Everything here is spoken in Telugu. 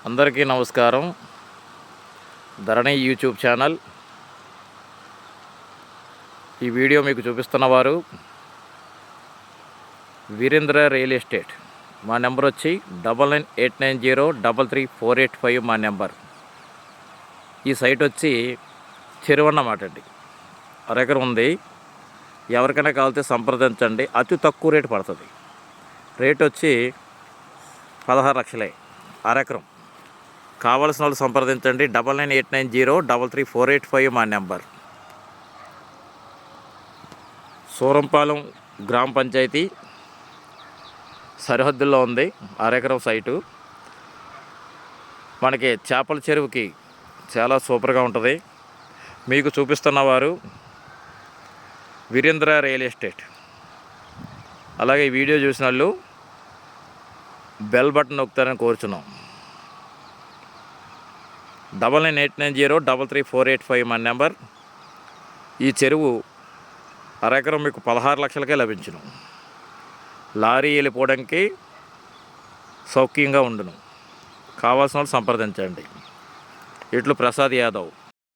అందరికీ నమస్కారం. ధరణి యూట్యూబ్ ఛానల్. ఈ వీడియో మీకు చూపిస్తున్నవారు వీరేంద్ర రియల్ ఎస్టేట్. మా నెంబర్ వచ్చి 9989033485 మా నెంబర్. ఈ సైట్ వచ్చి చెరువన్నమాట అండి. అరెకరం ఉంది. ఎవరికైనా కావాలితే సంప్రదించండి. అతి తక్కువ రేటు పడుతుంది. రేట్ వచ్చి 16 లక్షలే అరెకరం. కావాల్సిన వాళ్ళు సంప్రదించండి. 9989033485 మా నెంబర్. సూరంపాలెం గ్రామ పంచాయతీ సరిహద్దుల్లో ఉంది అరెకరం సైటు. మనకి చేపల చెరువుకి చాలా సూపర్గా ఉంటుంది. మీకు చూపిస్తున్నవారు వీరేంద్ర రియల్ ఎస్టేట్. అలాగే ఈ వీడియో చూసిన వాళ్ళు బెల్ బటన్ నొక్కుతారని కోరుచున్నాం. 9989033485 మా నెంబర్. ఈ చెరువు అరెకరం మీకు 16 లక్షలకే లభించును. లారీ వెళ్ళిపోవడానికి సౌఖ్యంగా ఉండును. కావాల్సిన వాళ్ళు సంప్రదించండి. ఇట్లు ప్రసాద్ యాదవ్.